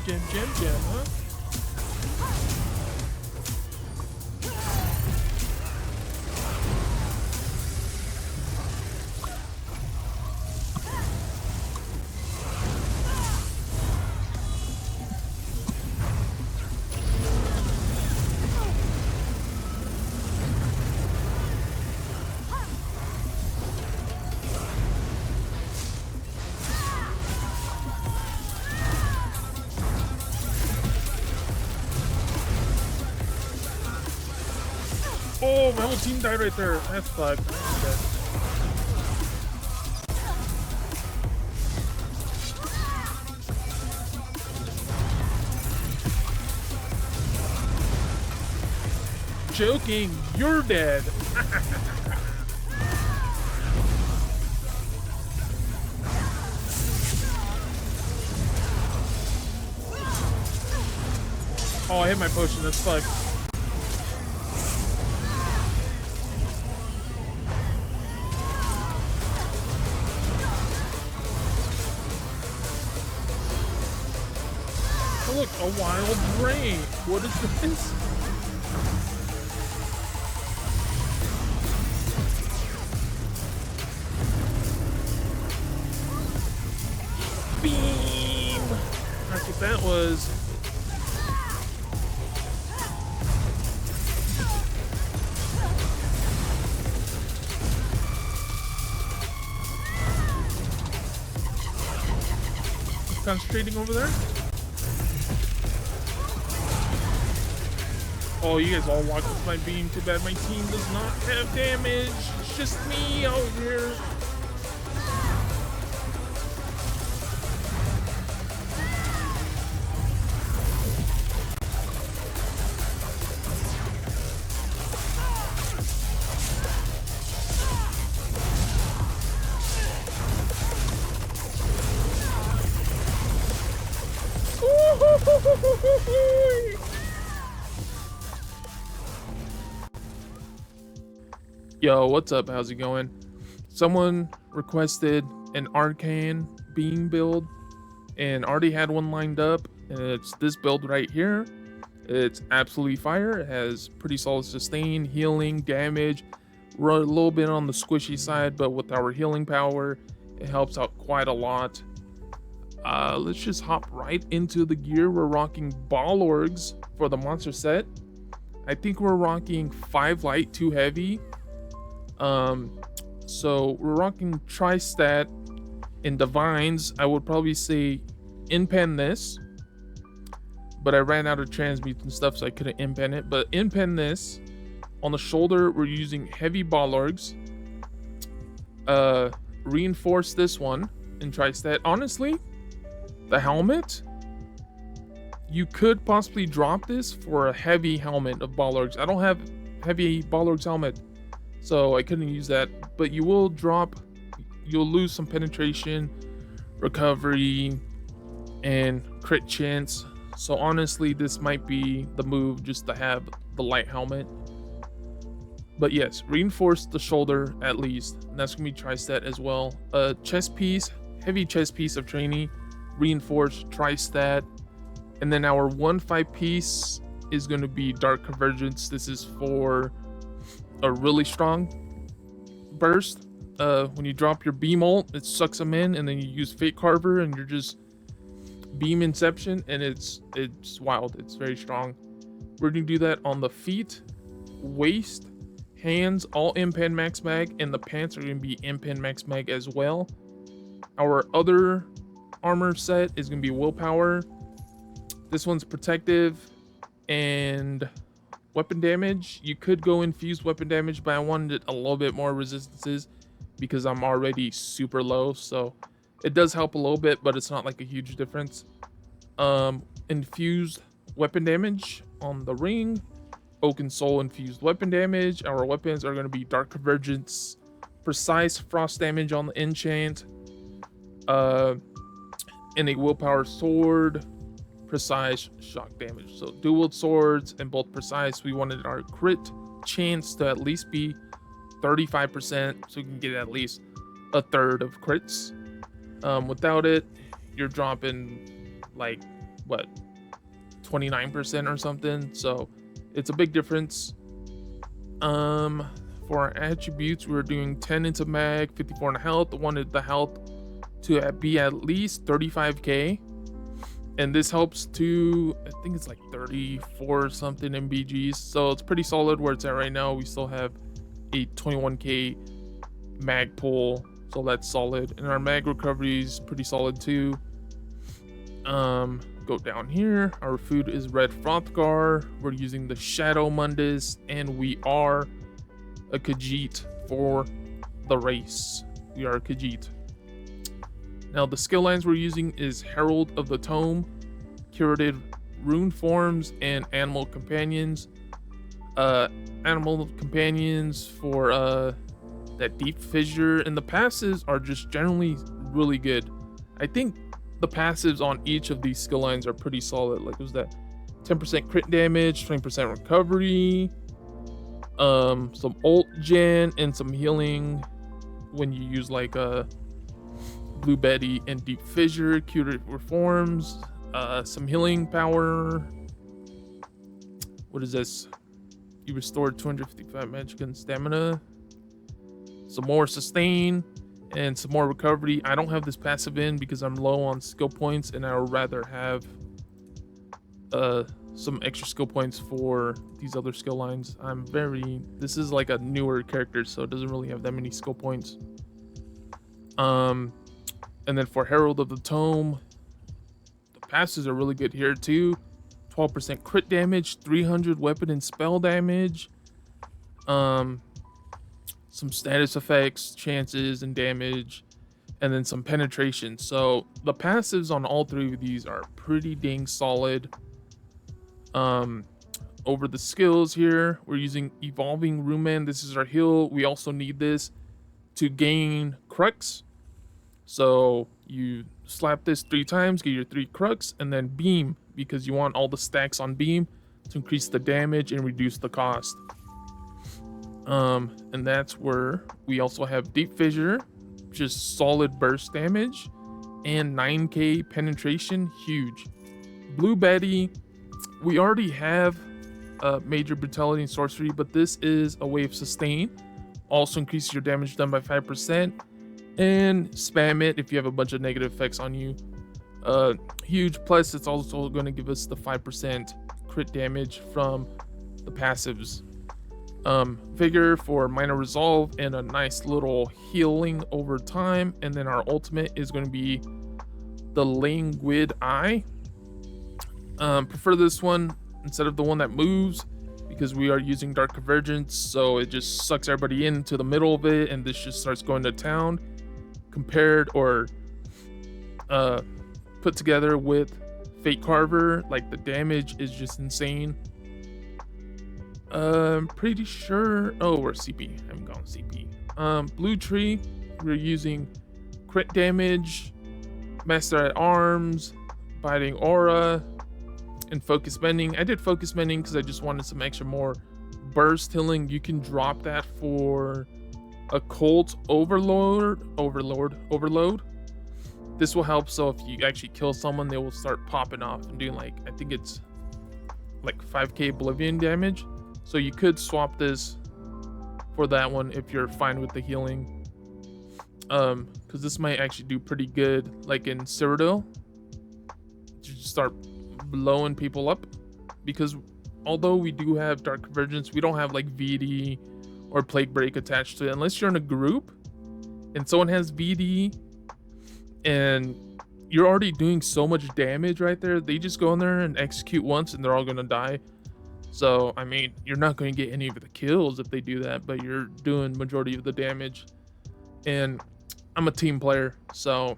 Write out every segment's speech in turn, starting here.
Gem, huh? Oh, my whole team died right there. That's fucked. Joking, you're dead. Oh, I hit my potion. That's fucked. Oh, look, a wild brain. What is this? Beam! That's what that was. Concentrating over there. Oh, you guys all walked with my beam. Too bad my team does not have damage. It's just me out here. Yo, what's up? How's it going? Someone requested an arcane beam build and already had one lined up, and it's this build right here. It's absolutely fire. It has pretty solid sustain, healing, damage. We're a little bit on the squishy side, but with our healing power, it helps out quite a lot. Let's just hop right into the gear. We're rocking Balorgs for the monster set. I think we're rocking 5 light, 2 heavy. So we're rocking Tri-Stat and Divines. I would probably say in-pen this, but I ran out of transmute and stuff, so I couldn't in-pen it. But in-pen this. On the shoulder, we're using heavy Balorgs. Reinforce this one in Tri-Stat. Honestly, the helmet, you could possibly drop this for a heavy helmet of Balorgs. I don't have heavy Balorgs helmet, so I couldn't use that. But you will drop, you'll lose some penetration, recovery, and crit chance. So honestly, this might be the move just to have the light helmet. But yes, reinforce the shoulder at least. And that's gonna be Tri-Stat as well. Chest piece, heavy chest piece of training, reinforce Tri-Stat. And then our 1-5 piece is gonna be Dark Convergence. This is for a really strong burst. When you drop your beam ult, it sucks them in, and then you use Fate Carver and you're just beam inception, and it's wild. It's very strong. We're gonna do that on the feet, waist, hands, all in-pen max mag, and the pants are gonna be in-pen max mag as well. Our other armor set is gonna be willpower. This one's protective and weapon damage. You could go infused weapon damage, but I wanted a little bit more resistances because I'm already super low, so it does help a little bit, but it's not like a huge difference. Infused weapon damage on the ring, Oak and Soul infused weapon damage. Our weapons are going to be Dark Convergence, precise frost damage on the enchant, and a willpower sword, precise shock damage. So dual swords and both precise. We wanted our crit chance to at least be 35%, so we can get at least a third of crits. Without it, you're dropping like what, 29% or something. So it's a big difference. For our attributes, we're doing 10 into mag, 54 in health. Wanted the health to be at least 35k, and this helps to, I think it's like 34 something MBGs, so it's pretty solid where it's at right now. We still have a 21k mag pull, so that's solid, and our mag recovery is pretty solid too. Go down here, our food is red Frothgar, we're using the Shadow Mundus, and we are a Khajiit for the race. We are a Khajiit. Now the skill lines we're using is Herald of the Tome, Curative Rune Forms, and Animal Companions. Animal Companions for that Deep Fissure, and the passives are just generally really good. I think the passives on each of these skill lines are pretty solid. Like, it was that 10% crit damage, 20% recovery, some ult gen, and some healing when you use like Blue Betty and Deep Fissure, Curative Reforms, some healing power. What is this? You restore 255 magic and stamina, some more sustain, and some more recovery. I don't have this passive in because I'm low on skill points, and I would rather have some extra skill points for these other skill lines. This is like a newer character, so it doesn't really have that many skill points. And then for Herald of the Tome, the passives are really good here too. 12% crit damage, 300 weapon and spell damage, some status effects, chances, and damage, and then some penetration. So the passives on all three of these are pretty dang solid. Over the skills here, we're using Evolving Rumen. This is our heal. We also need this to gain Crux. So you slap this 3 times, get your 3 Crux, and then Beam, because you want all the stacks on Beam to increase the damage and reduce the cost. And that's where we also have Deep Fissure, just solid burst damage, and 9k penetration, huge. Blue Betty, we already have Major Brutality and Sorcery, but this is a way of sustain. Also increases your damage done by 5%, and spam it if you have a bunch of negative effects on you. Huge, plus it's also going to give us the 5% crit damage from the passives. Vigor for minor resolve and a nice little healing over time, and then our ultimate is going to be the Languid Eye. Prefer this one instead of the one that moves, because we are using Dark Convergence, so it just sucks everybody into the middle of it, and this just starts going to town. Compared or put together with Fate Carver, like, the damage is just insane. Pretty sure. Oh, we're CP. I haven't gone CP. Blue Tree, we're using crit damage, Master at Arms, Biting Aura, and Focus Bending. I did Focus Bending because I just wanted some extra more burst healing. You can drop that for a Cult Overload. This will help, so if you actually kill someone, they will start popping off and doing, like, I think it's like 5k Oblivion damage. So you could swap this for that one if you're fine with the healing, because this might actually do pretty good, like in Cyrodiil, to just start blowing people up. Because although we do have Dark Convergence, we don't have like VD or Plague Break attached to it unless you're in a group and someone has VD and you're already doing so much damage right there. They just go in there and execute once and they're all gonna die. So, I mean, you're not going to get any of the kills if they do that, but you're doing majority of the damage. And I'm a team player, so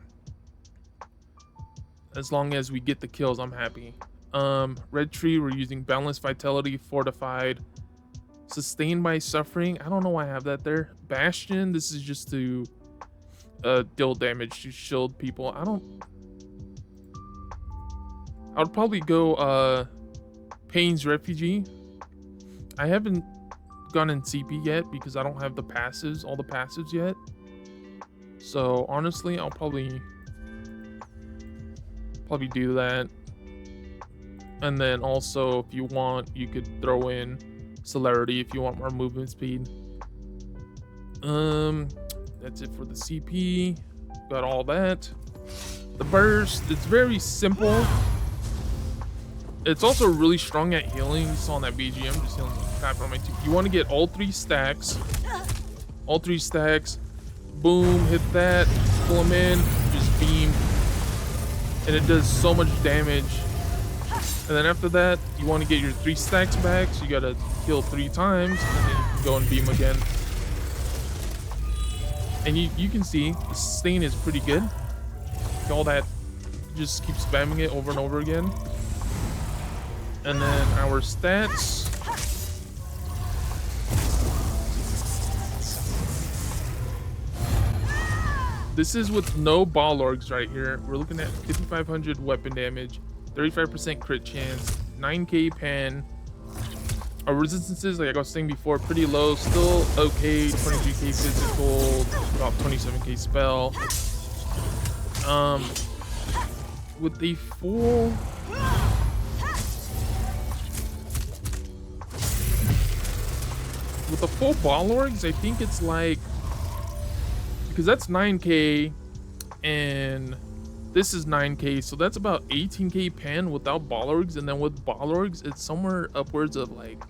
as long as we get the kills, I'm happy. Red Tree, we're using Balanced Vitality, Fortified, Sustained by Suffering. I don't know why I have that there. Bastion, this is just to deal damage to shield people. I would probably go Pain's Refugee. I haven't gone in CP yet because I don't have all the passives yet. So honestly, I'll probably do that. And then also, if you want, you could throw in celerity if you want more movement speed. That's it for the CP. Got all that. The burst, it's very simple. It's also really strong at healing. You saw in that BG, I'm just healing crap on my team. You want to get all 3 stacks. All 3 stacks. Boom, hit that. Pull them in. Just beam. And it does so much damage. And then after that, you want to get your 3 stacks back. So you got to heal 3 times. And then you can go and beam again. And you can see the sustain is pretty good. All that, just keep spamming it over and over again. And then our stats. This is with no ball orgs right here. We're looking at 5,500 weapon damage, 35% crit chance, 9k pan. Our resistances, like I was saying before, pretty low. Still okay. 23k physical, about 27k spell. With the full ball orgs, I think it's like, because that's 9k and this is 9k, so that's about 18k pan without ball orgs, and then with ball orgs, it's somewhere upwards of like,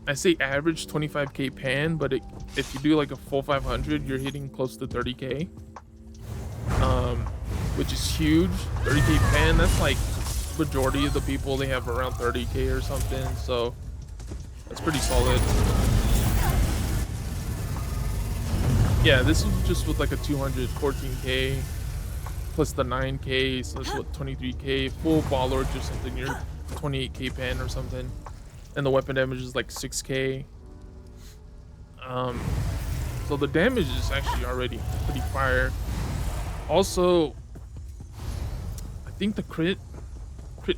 I say average 25k pan, but if you do like a full 500, you're hitting close to 30k. Which is huge. 30k pan, that's like majority of the people, they have around 30k or something, so that's pretty solid. Yeah, this is just with like a 214k plus the 9k, so it's what, 23k. Full ball org or something, you're 28k pan or something, and the weapon damage is like 6k. So the damage is actually already pretty fire. Also, I think the crit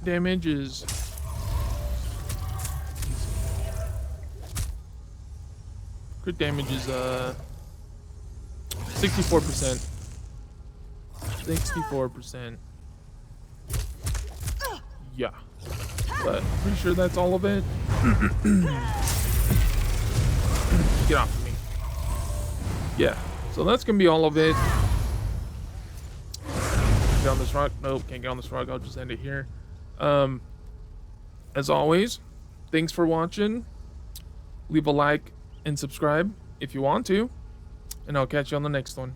damage is crit damage is 64%. 64%. Yeah, but pretty sure that's all of it. Get off of me. Yeah, so that's gonna be all of it. Get on this rock. Nope, can't get on this rock. I'll just end it here. As always, thanks for watching. Leave a like and subscribe if you want to, and I'll catch you on the next one.